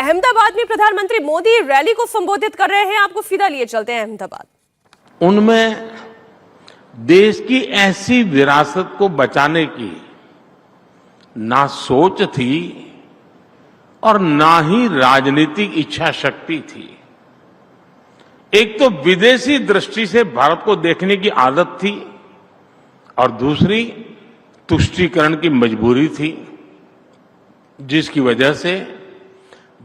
अहमदाबाद में प्रधानमंत्री मोदी रैली को संबोधित कर रहे हैं। आपको सीधा लिए चलते हैं अहमदाबाद। उनमें देश की ऐसी विरासत को बचाने की ना सोच थी और ना ही राजनीतिक इच्छा शक्ति थी। एक तो विदेशी दृष्टि से भारत को देखने की आदत थी और दूसरी तुष्टीकरण की मजबूरी थी, जिसकी वजह से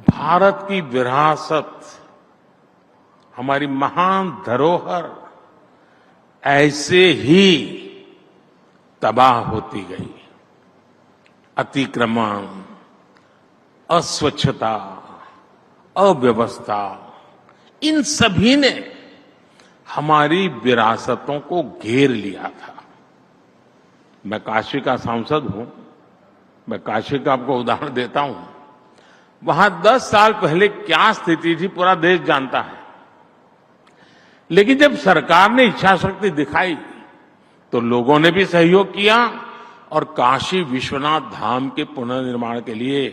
भारत की विरासत, हमारी महान धरोहर ऐसे ही तबाह होती गई। अतिक्रमण, अस्वच्छता, अव्यवस्था, इन सभी ने हमारी विरासतों को घेर लिया था। मैं काशी का सांसद हूं, मैं काशी का आपको उदाहरण देता हूं। वहां 10 साल पहले क्या स्थिति थी पूरा देश जानता है, लेकिन जब सरकार ने इच्छा शक्ति दिखाई तो लोगों ने भी सहयोग किया और काशी विश्वनाथ धाम के पुनर्निर्माण के लिए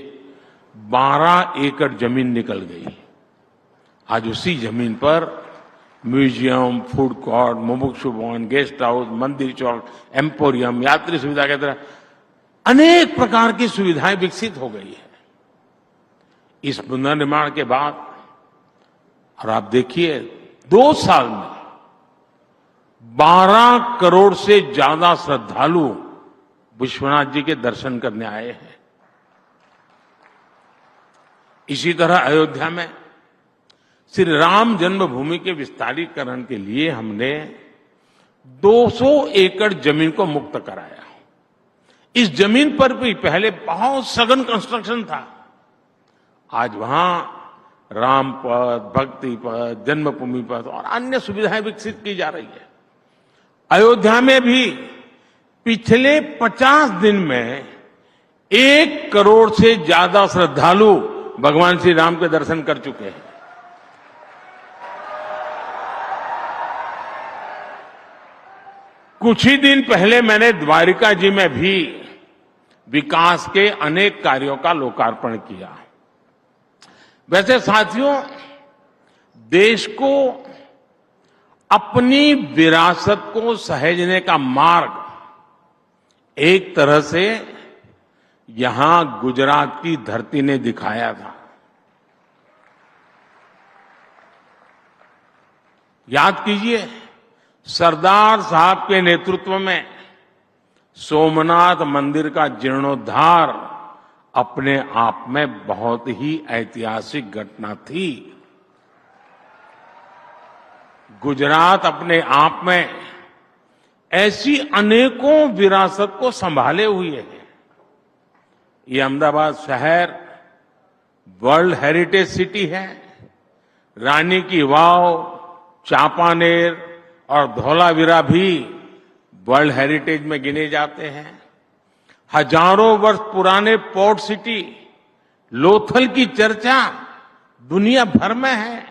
12 एकड़ जमीन निकल गई। आज उसी जमीन पर म्यूजियम, फूड कोर्ट, मुमुक्षु भवन, गेस्ट हाउस, मंदिर चौक, एम्पोरियम, यात्री सुविधा की तरह अनेक प्रकार की सुविधाएं विकसित हो गई है इस पुनर्निर्माण के बाद। और आप देखिए 2 साल में 12 करोड़ से ज्यादा श्रद्धालु विश्वनाथ जी के दर्शन करने आए हैं। इसी तरह अयोध्या में श्री राम जन्मभूमि के विस्तारीकरण के लिए हमने 200 एकड़ जमीन को मुक्त कराया। इस जमीन पर भी पहले बहुत सघन कंस्ट्रक्शन था। आज वहां राम पथ, भक्ति पथ, जन्मभूमि पथ और अन्य सुविधाएं विकसित की जा रही है। अयोध्या में भी पिछले 50 दिन में 1 करोड़ से ज्यादा श्रद्धालु भगवान श्री राम के दर्शन कर चुके हैं। कुछ ही दिन पहले मैंने द्वारिका जी में भी विकास के अनेक कार्यों का लोकार्पण किया। वैसे साथियों, देश को अपनी विरासत को सहेजने का मार्ग एक तरह से यहां गुजरात की धरती ने दिखाया था। याद कीजिए, सरदार साहब के नेतृत्व में सोमनाथ मंदिर का जीर्णोद्धार अपने आप में बहुत ही ऐतिहासिक घटना थी। गुजरात अपने आप में ऐसी अनेकों विरासत को संभाले हुए है। ये अहमदाबाद शहर वर्ल्ड हेरिटेज सिटी है। रानी की वाव, चांपानेर और धौलावीरा भी वर्ल्ड हेरिटेज में गिने जाते हैं। हजारों वर्ष पुराने पोर्ट सिटी लोथल की चर्चा दुनिया भर में है।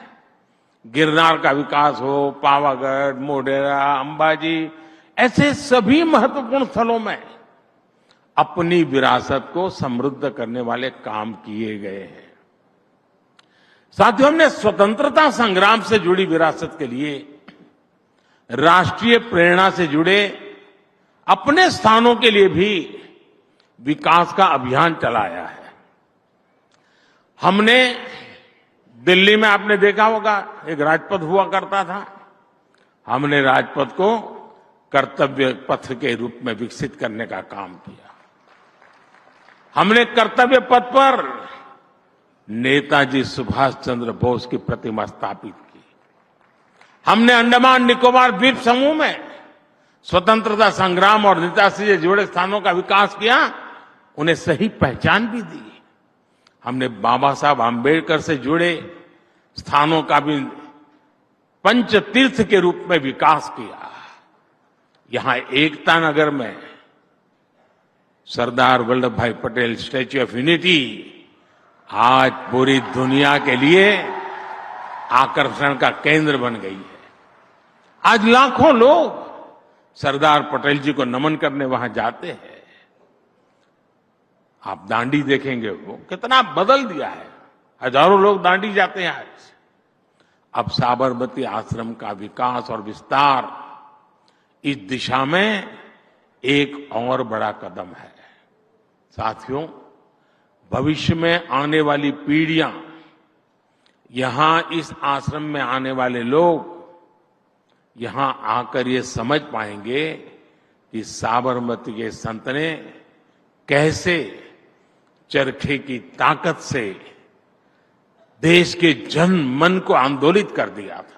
गिरनार का विकास हो, पावागढ़, मोढेरा, अंबाजी, ऐसे सभी महत्वपूर्ण स्थलों में अपनी विरासत को समृद्ध करने वाले काम किए गए हैं। साथियों, हमने स्वतंत्रता संग्राम से जुड़ी विरासत के लिए राष्ट्रीय प्रेरणा से जुड़े अपने स्थानों के लिए भी विकास का अभियान चलाया है। हमने दिल्ली में, आपने देखा होगा, एक राजपथ हुआ करता था। हमने राजपथ को कर्तव्य पथ के रूप में विकसित करने का काम किया। हमने कर्तव्य पथ पर नेताजी सुभाष चंद्र बोस की प्रतिमा स्थापित की। हमने अंडमान निकोबार द्वीप समूह में स्वतंत्रता संग्राम और नेताजी से जुड़े स्थानों का विकास किया, उन्हें सही पहचान भी दी। हमने बाबा साहब आम्बेडकर से जुड़े स्थानों का भी पंच तीर्थ के रूप में विकास किया। यहां एकता नगर में सरदार वल्लभ भाई पटेल स्टैच्यू ऑफ यूनिटी आज पूरी दुनिया के लिए आकर्षण का केंद्र बन गई है। आज लाखों लोग सरदार पटेल जी को नमन करने वहां जाते हैं। आप दांडी देखेंगे, वो कितना बदल दिया है। हजारों लोग दांडी जाते हैं आज। अब साबरमती आश्रम का विकास और विस्तार इस दिशा में एक और बड़ा कदम है। साथियों, भविष्य में आने वाली पीढ़ियां यहां इस आश्रम में आने वाले लोग यहां आकर ये समझ पाएंगे कि साबरमती के संत ने कैसे चरखे की ताकत से देश के जन मन को आंदोलित कर दिया था।